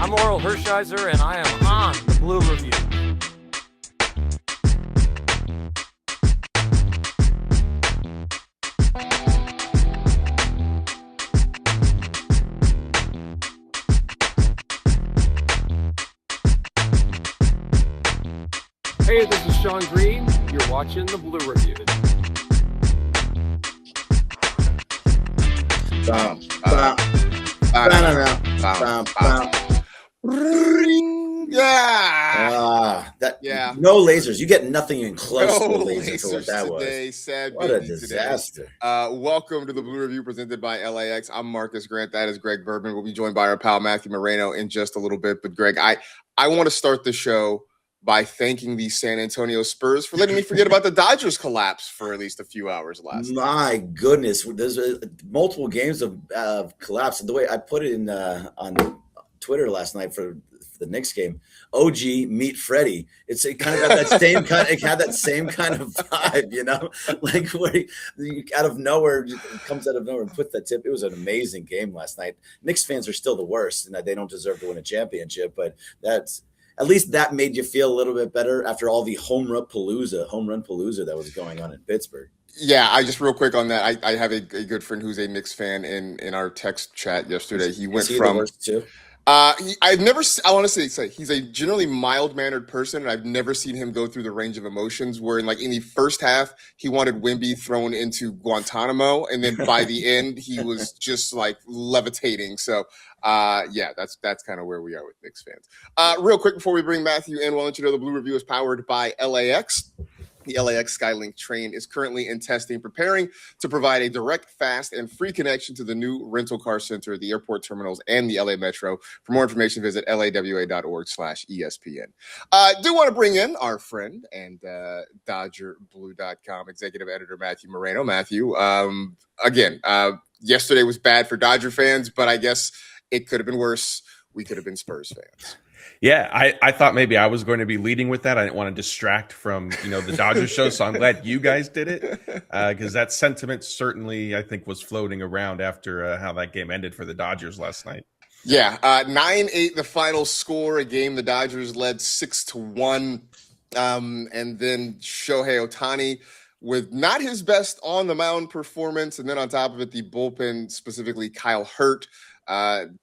I'm Oral Hershiser, and I am on the Blue Review. Hey, this is Sean Green. You're watching the Blue Review. No lasers. You get nothing even close to No a laser for what that today. was. Sad What a busy disaster. Today. Welcome to the Blue Review presented by LAX. I'm Marcus Grant. That is Greg Bourbon. We'll be joined by our pal Matthew Moreno in just a little bit. But Greg, I want to start the show by thanking the San Antonio Spurs for letting me forget about the Dodgers collapse for at least a few hours last night. My goodness. There's multiple games of collapse. And the way I put it in on Twitter last night for the Knicks game, OG meet Freddie. It kind of had that same kind. It had that same kind of vibe, you know, like where he out of nowhere, it comes out of nowhere and puts that tip. It was an amazing game last night. Knicks fans are still the worst, and they don't deserve to win a championship. But that's at least that made you feel a little bit better after all the home run palooza that was going on in Pittsburgh. Yeah, I just real quick on that. I have a good friend who's a Knicks fan in our text chat yesterday. He went from the worst too. I want to say he's a generally mild-mannered person, and I've never seen him go through the range of emotions where in the first half, he wanted Wemby thrown into Guantanamo, and then by the end, he was just like levitating. So, that's kind of where we are with Knicks fans. Real quick before we bring Matthew in, we'll let you know the Blue Review is powered by LAX. The LAX Skylink train is currently in testing, preparing to provide a direct, fast, and free connection to the new rental car center, the airport terminals, and the LA Metro. For more information, visit lawa.org/ESPN. Do want to bring in our friend and DodgerBlue.com executive editor, Matthew Moreno. Matthew, yesterday was bad for Dodger fans, but I guess it could have been worse. We could have been Spurs fans. Yeah, I thought maybe I was going to be leading with that. I didn't want to distract from, the Dodgers show, so I'm glad you guys did it because that sentiment certainly, I think, was floating around after how that game ended for the Dodgers last night. Yeah, 9-8 the final score, a game the Dodgers led 6-1, and then Shohei Ohtani with not his best on the mound performance, and then on top of it, the bullpen, specifically Kyle Hurt,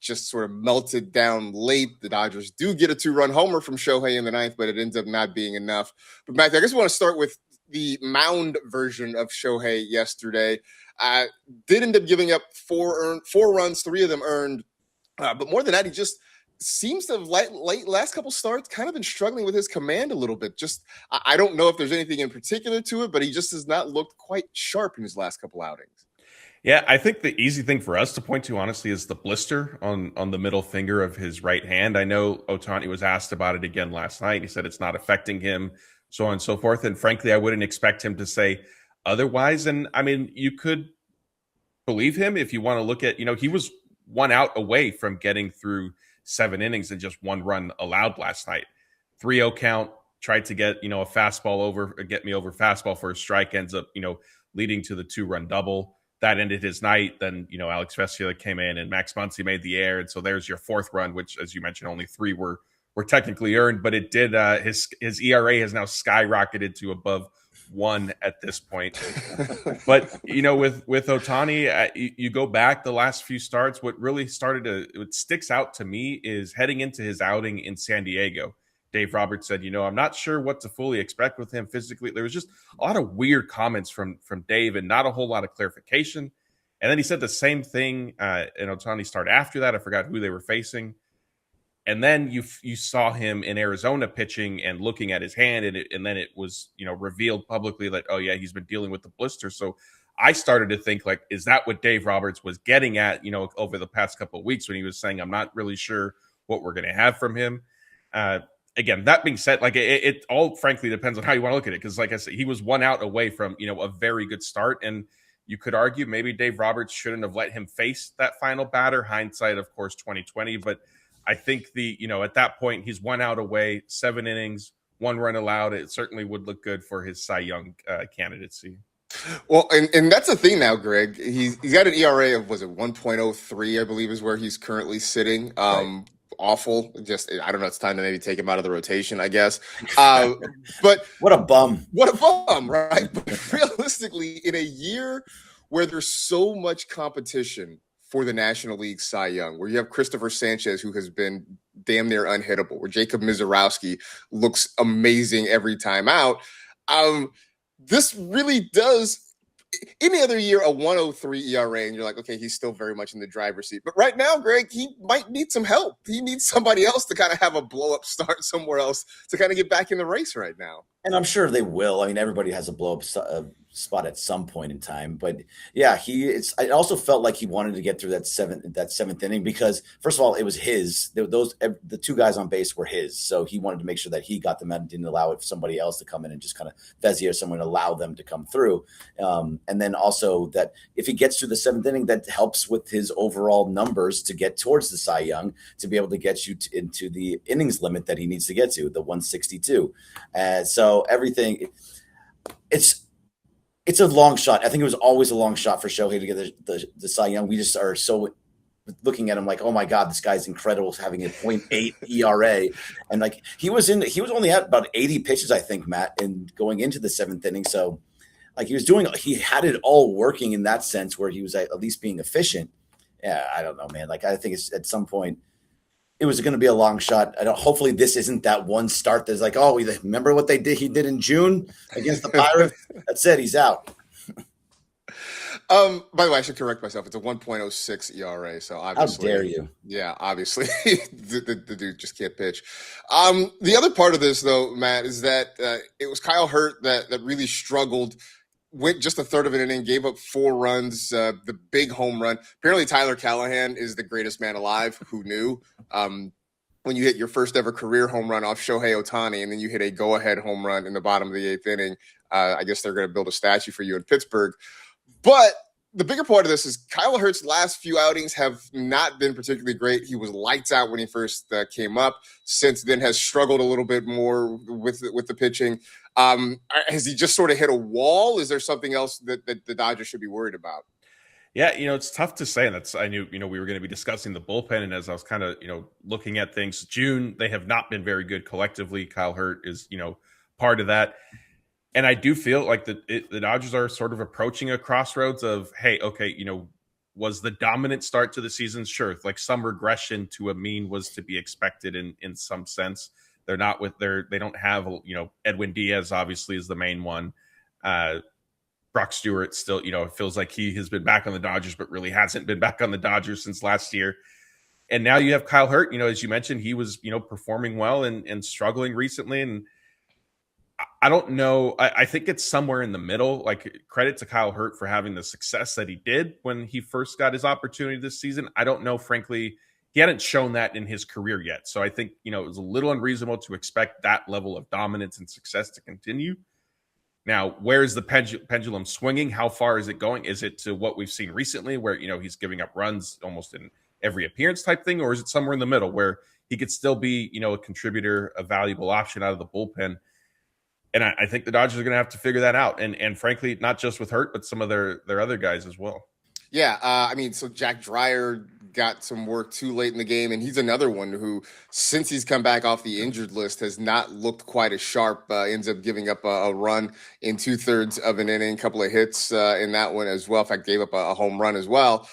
just sort of melted down late. The Dodgers do get a 2-run homer from Shohei in the ninth, but it ends up not being enough. But Matthew, I guess we want to start with the mound version of Shohei yesterday. Did end up giving up four runs, 3 of them earned. But more than that, he just seems to have last couple starts kind of been struggling with his command a little bit. Just I don't know if there's anything in particular to it, but he just has not looked quite sharp in his last couple outings. Yeah, I think the easy thing for us to point to, honestly, is the blister on the middle finger of his right hand. I know Ohtani was asked about it again last night. He said it's not affecting him, so on and so forth. And frankly, I wouldn't expect him to say otherwise. And I mean, you could believe him if you want to look at, he was 1 out away from getting through 7 innings and just 1 run allowed last night. 3-0 count, tried to get, a fastball over, get me over fastball for a strike, ends up, leading to the 2-run double. That ended his night. Then, Alex Vesia came in and Max Muncy made the air. And so there's your 4th run, which, as you mentioned, only 3 were technically earned. But it did, his ERA has now skyrocketed to above 1 at this point. But, with Ohtani, you go back the last few starts, what really what sticks out to me is heading into his outing in San Diego. Dave Roberts said, I'm not sure what to fully expect with him physically. There was just a lot of weird comments from Dave and not a whole lot of clarification. And then he said the same thing in Ohtani's start after that. I forgot who they were facing. And then you saw him in Arizona pitching and looking at his hand, and then it was, revealed publicly that, oh, yeah, he's been dealing with the blister. So I started to think, is that what Dave Roberts was getting at, over the past couple of weeks when he was saying, I'm not really sure what we're going to have from him. Again, that being said, it all frankly depends on how you want to look at it. Because like I said, he was 1 out away from, a very good start. And you could argue maybe Dave Roberts shouldn't have let him face that final batter. Hindsight, of course, 2020. But I think at that point, he's 1 out away, 7 innings, 1 run allowed. It certainly would look good for his Cy Young candidacy. Well, and that's the thing now, Greg. He's got an ERA of, was it 1.03, I believe is where he's currently sitting. Right. awful. Just, I don't know. It's time to maybe take him out of the rotation, I guess. But what a bum. What a bum, right? But realistically, in a year where there's so much competition for the National League Cy Young, where you have Christopher Sanchez, who has been damn near unhittable, where Jacob Mizorowski looks amazing every time out, this really does. Any other year, a 1.03 ERA, and you're like, okay, he's still very much in the driver's seat. But right now, Greg, he might need some help. He needs somebody else to kind of have a blow-up start somewhere else to kind of get back in the race right now. And I'm sure they will. I mean, everybody has a blow-up spot at some point in time. But yeah, I also felt like he wanted to get through that seventh inning because, first of all, it was his. The two guys on base were his, so he wanted to make sure that he got them out and didn't allow it for somebody else to come in and just kind of Vezier someone allow them to come through. And then also that if he gets through the seventh inning, that helps with his overall numbers to get towards the Cy Young to be able to get you into the innings limit that he needs to get to, the 162. So everything, it's a long shot. I think it was always a long shot for Shohei to get the Cy Young. We just are so looking at him like, oh my God, this guy's incredible, having a 0.8 ERA. And like he was only at about 80 pitches, I think, Matt, and going into the seventh inning. So like he had it all working in that sense where he was at least being efficient. Yeah, I don't know, man. Like I think it's at some point it was going to be a long shot. Hopefully this isn't that one start that's like, oh, remember what he did in June against the Pirates? That's it. He's out. By the way, I should correct myself. It's a 1.06 ERA. So obviously, how dare you? Yeah, obviously the dude just can't pitch. The other part of this, though, Matt, is that it was Kyle Hurt that really struggled. Went just a third of an inning, gave up 4 runs, the big home run. Apparently, Tyler Callahan is the greatest man alive. Who knew? When you hit your first ever career home run off Shohei Ohtani, and then you hit a go-ahead home run in the bottom of the 8th inning, I guess they're going to build a statue for you in Pittsburgh. But the bigger part of this is Kyle Hurt's last few outings have not been particularly great. He was lights out when he first came up. Since then, has struggled a little bit more with the pitching. Has he just sort of hit a wall? Is there something else that the Dodgers should be worried about? Yeah, it's tough to say. And I knew, we were going to be discussing the bullpen. And as I was kind of, looking at things, June, they have not been very good collectively. Kyle Hurt is, part of that. And I do feel like the Dodgers are sort of approaching a crossroads of, hey, okay, was the dominant start to the season? Sure. Like some regression to a mean was to be expected in some sense. They're not they don't have, Edwin Diaz obviously is the main one. Brock Stewart still, it feels like he has been back on the Dodgers, but really hasn't been back on the Dodgers since last year. And now you have Kyle Hurt, as you mentioned, he was, performing well and struggling recently. And I don't know. I think it's somewhere in the middle. Like credit to Kyle Hurt for having the success that he did when he first got his opportunity this season. I don't know, frankly, he hadn't shown that in his career yet. So I think, it was a little unreasonable to expect that level of dominance and success to continue. Now, where is the pendulum swinging? How far is it going? Is it to what we've seen recently where, he's giving up runs almost in every appearance type thing? Or is it somewhere in the middle where he could still be, a contributor, a valuable option out of the bullpen? And I think the Dodgers are going to have to figure that out. And frankly, not just with Hurt, but some of their other guys as well. Yeah, so Jack Dreyer got some work too late in the game, and he's another one who, since he's come back off the injured list, has not looked quite as sharp. Ends up giving up a run in 2/3 of an inning, a couple of hits in that one as well. In fact, gave up a home run as well.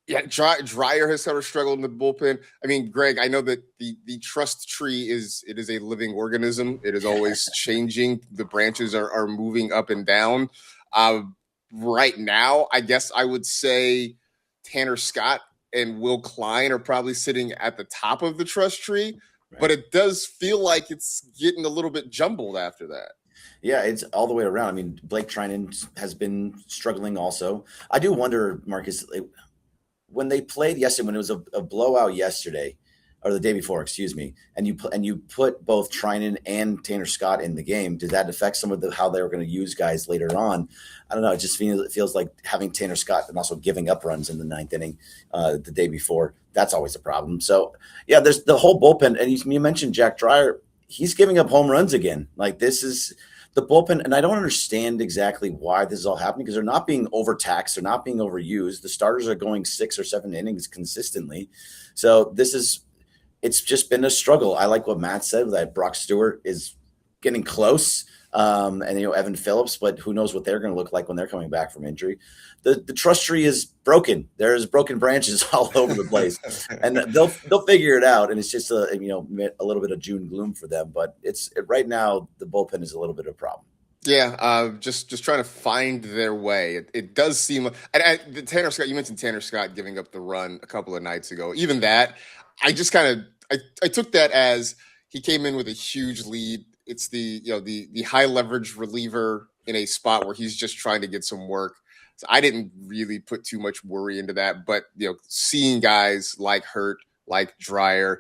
Yeah, Dreyer has sort of struggled in the bullpen. I mean, Greg, I know that the trust tree is a living organism. It is always changing. The branches are moving up and down. Right now, I guess I would say Tanner Scott and Will Klein are probably sitting at the top of the trust tree, right. But it does feel like it's getting a little bit jumbled after that. Yeah, it's all the way around. I mean, Blake Trinan has been struggling also. I do wonder, Marcus, when they played yesterday, when it was a blowout yesterday, or the day before, excuse me, and you put both Trinan and Tanner Scott in the game, did that affect some of how they were going to use guys later on? I don't know. It just feels like having Tanner Scott and also giving up runs in the 9th inning the day before, that's always a problem. So, yeah, there's the whole bullpen. And you mentioned Jack Dreyer. He's giving up home runs again. Like this is the bullpen, and I don't understand exactly why this is all happening because they're not being overtaxed, they're not being overused. The starters are going 6 or 7 innings consistently, so it's just been a struggle. I like what Matt said that Brock Stewart is getting close, and Evan Phillips, but who knows what they're going to look like when they're coming back from injury. The trust tree is broken. There's broken branches all over the place, and they'll figure it out. And it's just a little bit of June gloom for them. But right now the bullpen is a little bit of a problem. Yeah, just trying to find their way. It does seem. And Tanner Scott, you mentioned Tanner Scott giving up the run a couple of nights ago. Even that, I just kind of I took that as he came in with a huge lead. It's the high leverage reliever in a spot where he's just trying to get some work. So I didn't really put too much worry into that, but seeing guys like Hurt, like Dreyer,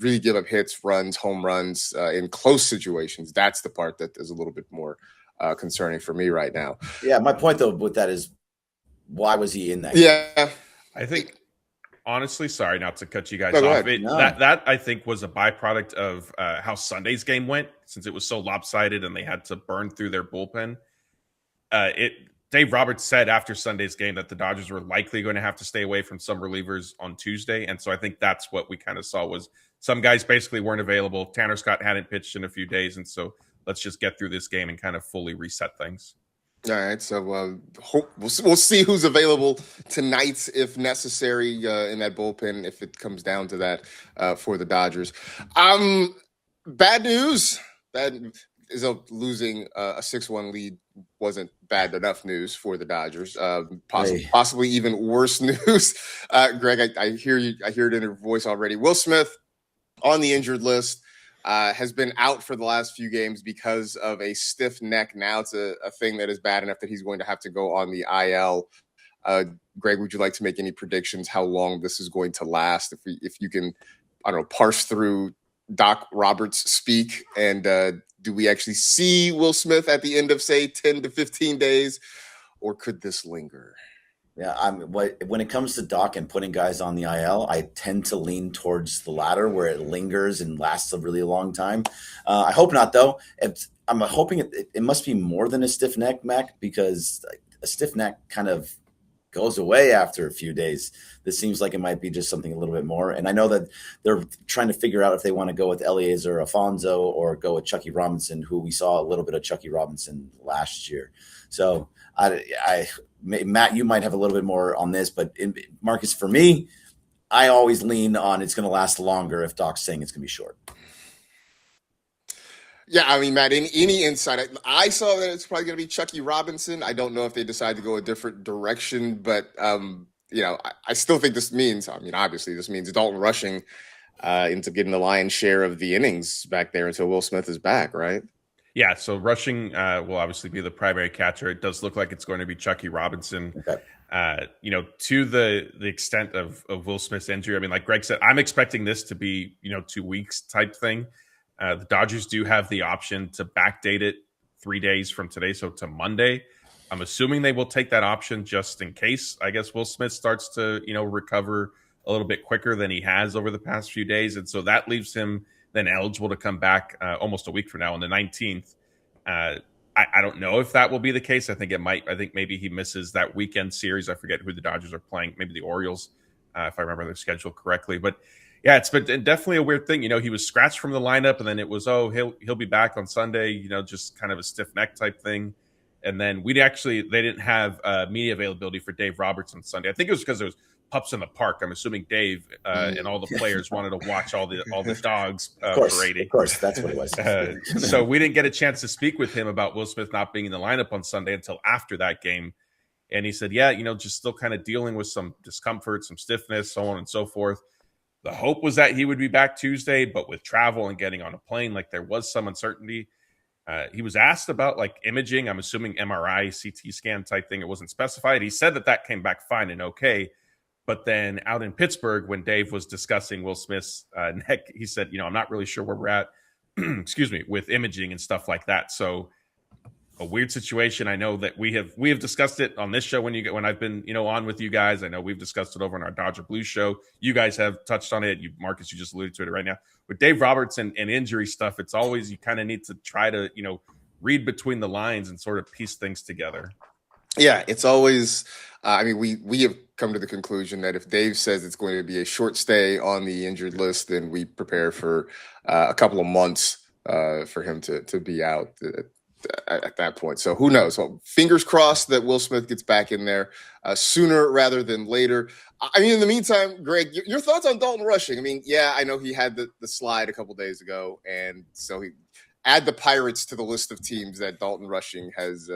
really give up hits, runs, home runs in close situations. That's the part that is a little bit more concerning for me right now. Yeah, my point though with that is, why was he in that game? Yeah, I think. Honestly, sorry not to cut you guys off. That I think was a byproduct of how Sunday's game went, since it was so lopsided and they had to burn through their bullpen. Dave Roberts said after Sunday's game that the Dodgers were likely going to have to stay away from some relievers on Tuesday, and so I think that's what we kind of saw was some guys basically weren't available. Tanner Scott hadn't pitched in a few days, and so let's just get through this game and kind of fully reset things. All right, so we'll see who's available tonight if necessary in that bullpen if it comes down to that for the Dodgers. Bad news. Bad is losing a 6-1 lead wasn't bad enough news for the Dodgers. Possibly even worse news. Greg, I hear you. I hear it in your voice already. Will Smith on the injured list. Has been out for the last few games because of a stiff neck. Now it's a thing that is bad enough that he's going to have to go on the IL. Greg, would you like to make any predictions how long this is going to last? If you can, I don't know, parse through Doc Roberts speak, and do we actually see Will Smith at the end of, say, 10 to 15 days, or could this linger? Yeah, when it comes to Doc and putting guys on the IL, I tend to lean towards the latter, where it lingers and lasts a really long time. I hope not, though. I'm hoping it must be more than a stiff neck, Mac, because a stiff neck kind of goes away after a few days. This seems like it might be just something a little bit more. And I know that they're trying to figure out if they want to go with Eliezer Afonso or go with Chucky Robinson, who we saw a little bit of Chucky Robinson last year. So Matt, you might have a little bit more on this, but Marcus, for me, I always lean on it's going to last longer if Doc's saying it's going to be short. Yeah, I mean, Matt, any insight? I saw that it's probably going to be Chucky Robinson. I don't know if they decide to go a different direction, but, I still think this means, obviously this means Dalton Rushing ends up getting the lion's share of the innings back there until Will Smith is back, right? Yeah, so Rushing will obviously be the primary catcher. It does look like it's going to be Chucky Robinson. Okay. To the extent of Will Smith's injury, I mean, like Greg said, I'm expecting this to be, 2 weeks type thing. The Dodgers do have the option to backdate it 3 days from today, so to Monday. I'm assuming they will take that option just in case, I guess, Will Smith starts to, recover a little bit quicker than he has over the past few days. And so that leaves him then eligible to come back almost a week from now on the 19th. I don't know if that will be the case. I think it might. I think maybe he misses that weekend series. I forget who the Dodgers are playing. Maybe the Orioles, if I remember their schedule correctly. But yeah, it's been definitely a weird thing. He was scratched from the lineup, and then it was, he'll be back on Sunday. Just kind of a stiff neck type thing. And then they didn't have media availability for Dave Roberts on Sunday. I think it was because there was pups in the park. I'm assuming Dave and all the players wanted to watch all the dogs parading. Of course, that's what it was. So we didn't get a chance to speak with him about Will Smith not being in the lineup on Sunday until after that game. And he said, just still kind of dealing with some discomfort, some stiffness, so on and so forth. The hope was that he would be back Tuesday, but with travel and getting on a plane, there was some uncertainty. He was asked about imaging. I'm assuming MRI, CT scan type thing. It wasn't specified. He said that came back fine and okay. But then out in Pittsburgh, when Dave was discussing Will Smith's neck, he said, I'm not really sure where we're at, with imaging and stuff like that. So a weird situation. I know that we have discussed it on this show when I've been, on with you guys. I know we've discussed it over on our Dodger Blue show. You guys have touched on it. Marcus, you just alluded to it right now. With Dave Roberts and injury stuff, it's always, you kind of need to try to, read between the lines and sort of piece things together. Yeah, it's always. I mean, we have come to the conclusion that if Dave says it's going to be a short stay on the injured list, then we prepare for a couple of months for him to be out at that point. So who knows? Well, fingers crossed that Will Smith gets back in there sooner rather than later. I mean, in the meantime, Greg, your thoughts on Dalton Rushing? I mean, yeah, I know he had the slide a couple days ago, and so he add the Pirates to the list of teams that Dalton Rushing has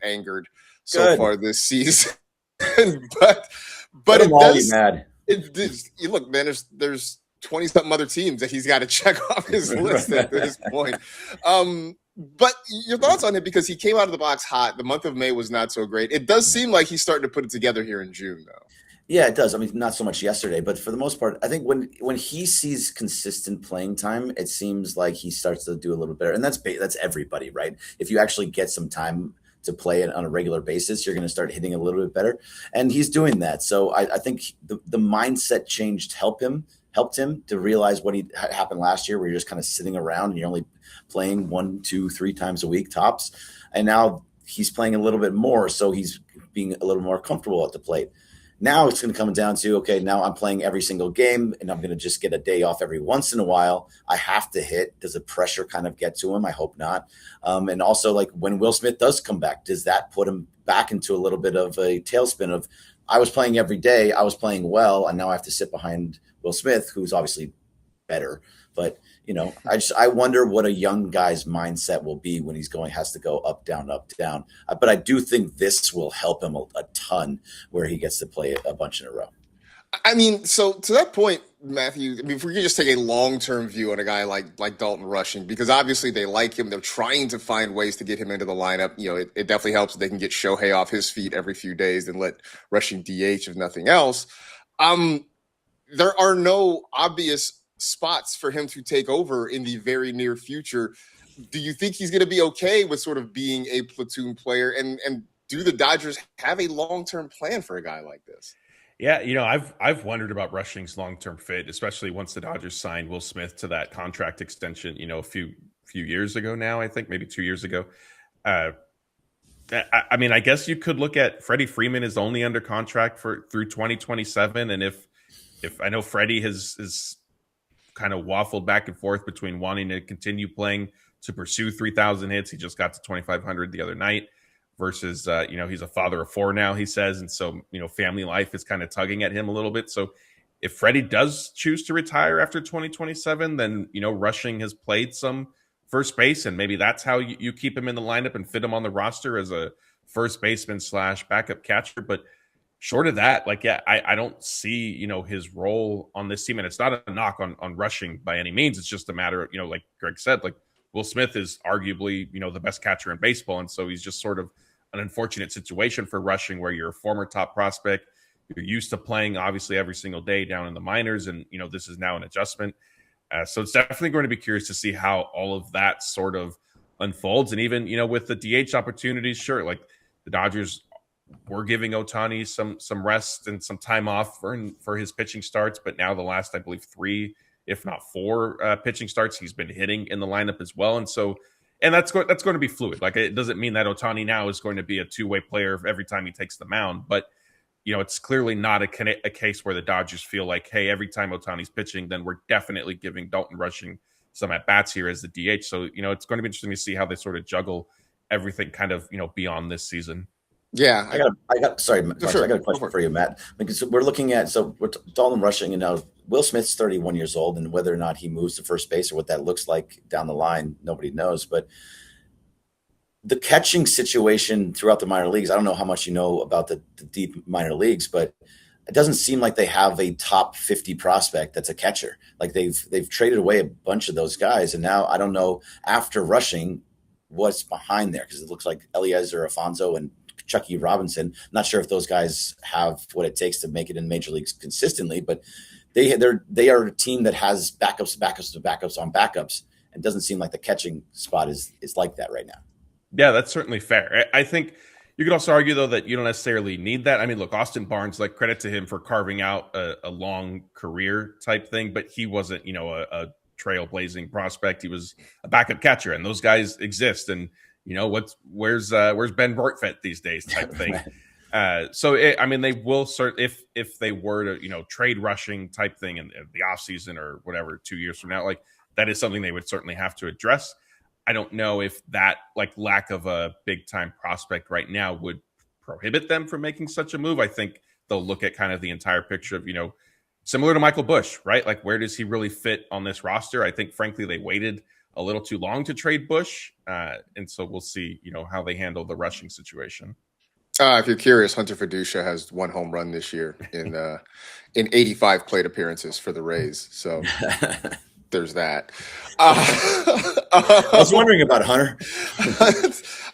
angered so far this season. but it does. Mad. You look, man. There's 20-something other teams that he's got to check off his list at this point. But your thoughts on it, because he came out of the box hot. The month of May was not so great. It does seem like he's starting to put it together here in June, though. Yeah, it does. I mean, not so much yesterday, but for the most part, I think when he sees consistent playing time, it seems like he starts to do a little better. And that's everybody, right? If you actually get some time to play it on a regular basis, you're going to start hitting a little bit better. And he's doing that. So I think the mindset change helped him to realize what happened last year, where you're just kind of sitting around and you're only playing 1, 2, 3 times a week tops. And now he's playing a little bit more, so he's being a little more comfortable at the plate. Now it's going to come down to, okay, now I'm playing every single game and I'm going to just get a day off every once in a while. I have to hit. Does the pressure kind of get to him? I hope not. And also, like, when Will Smith does come back, does that put him back into a little bit of a tailspin of, I was playing every day, I was playing well, and now I have to sit behind Will Smith, who's obviously better. But, I wonder what a young guy's mindset will be when has to go up, down, up, down. But I do think this will help him a ton, where he gets to play a bunch in a row. I mean, so to that point, Matthew, I mean, if we could just take a long-term view on a guy like Dalton Rushing, because obviously they like him. They're trying to find ways to get him into the lineup. It definitely helps if they can get Shohei off his feet every few days and let Rushing DH, if nothing else. There are no obvious spots for him to take over in the very near future. Do you think he's going to be okay with sort of being a platoon player? And do the Dodgers have a long-term plan for a guy like this? Yeah, I've wondered about Rushing's long-term fit, especially once the Dodgers signed Will Smith to that contract extension, a few years ago now, I think maybe 2 years ago. I mean, I guess you could look at Freddie Freeman is only under contract through 2027. And if I know Freddie has kind of waffled back and forth between wanting to continue playing to pursue 3,000 hits. He just got to 2,500 the other night versus, he's a father of 4 now, he says. And so, family life is kind of tugging at him a little bit. So if Freddie does choose to retire after 2027, then, Rushing has played some first base, and maybe that's how you keep him in the lineup and fit him on the roster as a first baseman / backup catcher. But short of that, I don't see, his role on this team. And it's not a knock on Rushing by any means. It's just a matter of, like Greg said, Will Smith is arguably, the best catcher in baseball. And so he's just sort of an unfortunate situation for Rushing, where you're a former top prospect. You're used to playing, obviously, every single day down in the minors. And, this is now an adjustment. So it's definitely going to be curious to see how all of that sort of unfolds. And even, with the DH opportunities, sure, the Dodgers we're giving Ohtani some rest and some time off for his pitching starts, but now the last, I believe, 3, if not 4 pitching starts, he's been hitting in the lineup as well. And so, that's going to be fluid. It doesn't mean that Ohtani now is going to be a 2-way player every time he takes the mound, but it's clearly not a case where the Dodgers feel like, hey, every time Ohtani's pitching, then we're definitely giving Dalton Rushing some at bats here as the DH. So, it's going to be interesting to see how they sort of juggle everything kind of, beyond this season. Yeah, I got. Sorry, Marcus, I got a question for you, Matt. Because we're looking at we're Dalton Rushing, Will Smith's 31 years old, and whether or not he moves to first base or what that looks like down the line, nobody knows. But the catching situation throughout the minor leagues, I don't know how much you know about the deep minor leagues, but it doesn't seem like they have a top 50 prospect that's a catcher. They've traded away a bunch of those guys, and now I don't know after Rushing what's behind there, because it looks like Eliezer Alfonso and Chucky Robinson. Not sure if those guys have what it takes to make it in major leagues consistently, but they are a team that has backups on backups, and doesn't seem like the catching spot is like that right now. Yeah, that's certainly fair. I think you could also argue, though, that you don't necessarily need that. I mean, look, Austin Barnes, credit to him for carving out a long career type thing, but he wasn't, a trailblazing prospect. He was a backup catcher, and those guys exist. And where's Ben Bortfett these days type thing. They will if they were to, trade rushing type thing in the offseason or whatever 2 years from now, like that is something they would certainly have to address. I don't know if that lack of a big time prospect right now would prohibit them from making such a move. I think they'll look at kind of the entire picture of, similar to Michael Bush, right? Like, where does he really fit on this roster? I think, frankly, they waited a little too long to trade Bush. And so we'll see, how they handle the rushing situation. If you're curious, Hunter Fiducia has 1 home run this year in 85 plate appearances for the Rays. So there's that. I was wondering about Hunter.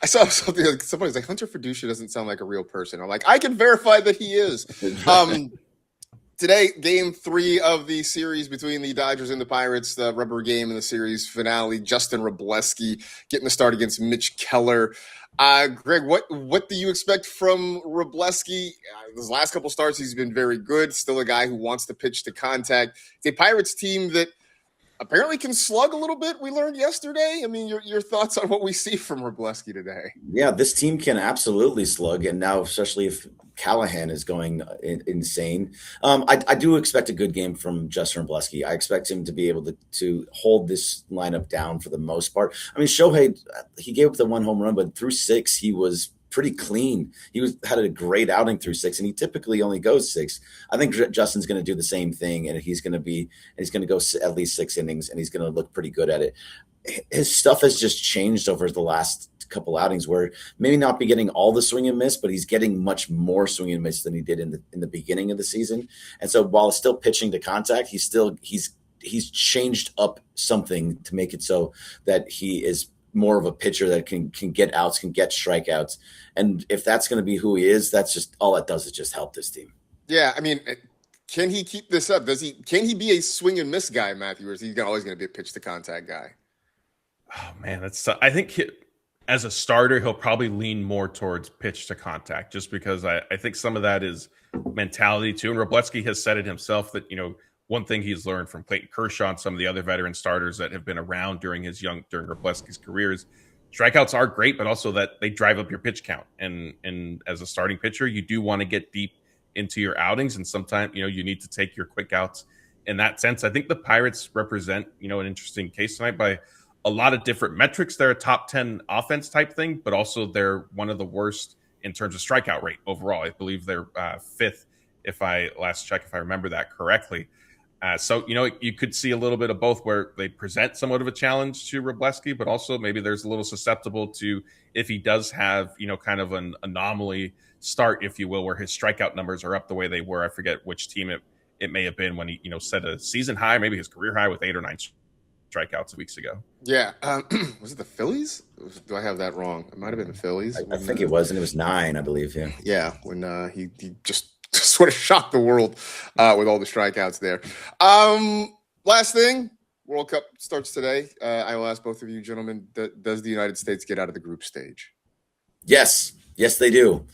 I saw something like somebody's like, Hunter Fiducia doesn't sound like a real person. I'm like, I can verify that he is. Today, game 3 of the series between the Dodgers and the Pirates, the rubber game in the series finale. Justin Wroblewski getting the start against Mitch Keller. Greg, what do you expect from Wroblewski? His last couple starts, he's been very good. Still a guy who wants to pitch to contact. It's a Pirates team that apparently can slug a little bit, we learned yesterday. I mean, your thoughts on what we see from Wroblewski today? Yeah, this team can absolutely slug, and now especially if Callahan is going insane. I do expect a good game from Justin Wroblewski. I expect him to be able to hold this lineup down for the most part. I mean, Shohei, he gave up the 1 home run, but through 6, he was pretty clean. He had a great outing through 6, and he typically only goes 6. I think Justin's going to do the same thing, and he's going to go at least 6 innings, and he's going to look pretty good at it. His stuff has just changed over the last couple outings, where maybe not be getting all the swing and miss, but he's getting much more swing and miss than he did in the beginning of the season. And so while it's still pitching to contact, he's changed up something to make it so that he is more of a pitcher that can get outs, can get strikeouts. And if that's going to be who he is, that's just all it does is just help this team. Yeah, I mean, can he keep this up? Can he be a swing and miss guy, Matthew, or is he always going to be a pitch to contact guy? Oh man, I think as a starter, he'll probably lean more towards pitch to contact, just because I think some of that is mentality too. And Wroblewski has said it himself that, one thing he's learned from Clayton Kershaw and some of the other veteran starters that have been around during Wroblewski's career is strikeouts are great, but also that they drive up your pitch count. And as a starting pitcher, you do want to get deep into your outings, and sometimes, you need to take your quick outs. In that sense, I think the Pirates represent, an interesting case tonight by a lot of different metrics. They're a top 10 offense type thing, but also they're one of the worst in terms of strikeout rate overall. I believe they're 5th, if I remember that correctly. So, you could see a little bit of both, where they present somewhat of a challenge to Wroblewski, but also maybe there's a little susceptible to, if he does have, kind of an anomaly start, if you will, where his strikeout numbers are up the way they were. I forget which team it may have been when he, set a season high, maybe his career high with 8 or 9 strikeouts weeks ago. Yeah. Was it the Phillies? Do I have that wrong? It might have been the Phillies. I think it was, and it was 9, I believe. Yeah. Yeah. When he just sort of shocked the world with all the strikeouts there. Last thing, World Cup starts today. I will ask both of you gentlemen, does the United States get out of the group stage? Yes, they do.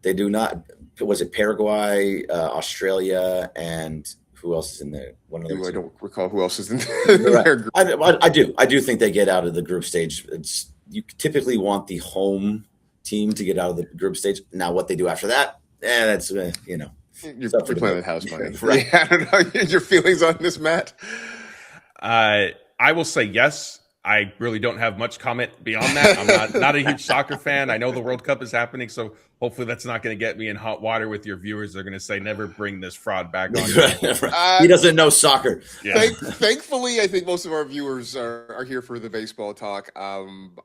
They do not. Was it Paraguay, Australia, and who else is in there? I don't recall who else is in there. I do think they get out of the group stage. You typically want the home team to get out of the group stage. Now, what they do after that, that's You're playing with house money, right? I don't know your feelings on this, Matt. I will say yes. I really don't have much comment beyond that. I'm not a huge soccer fan. I know the World Cup is happening, so hopefully that's not going to get me in hot water with your viewers. They're going to say, never bring this fraud back on. He doesn't know soccer. Yeah. Thankfully, I think most of our viewers are here for the baseball talk. I'm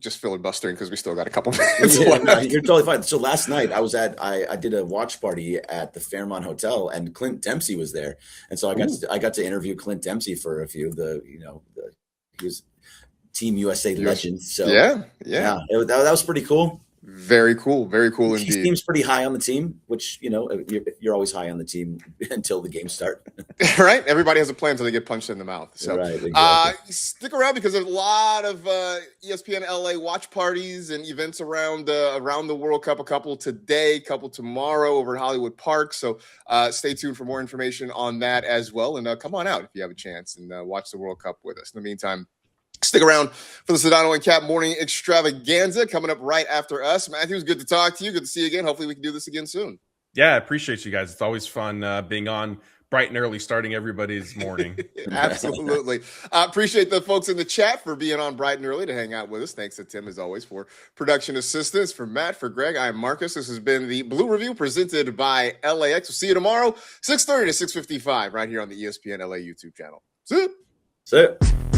just filibustering because we still got a couple minutes left. You're totally fine. So last night I did a watch party at the Fairmont Hotel, and Clint Dempsey was there, and so I got to interview Clint Dempsey for a few of he was Team USA legend. So yeah, that was pretty cool. Very cool indeed. He seems pretty high on the team, which you're always high on the team until the games start. Right, everybody has a plan until they get punched in the mouth. So right, exactly. Stick around because there's a lot of ESPN LA watch parties and events around the World Cup. A couple today, a couple tomorrow over at Hollywood Park. So stay tuned for more information on that as well. And come on out if you have a chance and watch the World Cup with us. In the meantime, Stick around for the Sedano and Cap morning extravaganza coming up right after us. Matthew, it was good to talk to you. Good to see you again. Hopefully we can do this again soon. Yeah, I appreciate you guys. It's always fun being on bright and early, starting everybody's morning. Absolutely. Appreciate the folks in the chat for being on bright and early to hang out with us. Thanks to Tim, as always, for production assistance. For Matt, for Greg, I'm Marcus. This has been the Blue Review presented by LAX. We'll see you tomorrow, 6:30 to 6:55, right here on the ESPN LA YouTube channel. See you. That's it.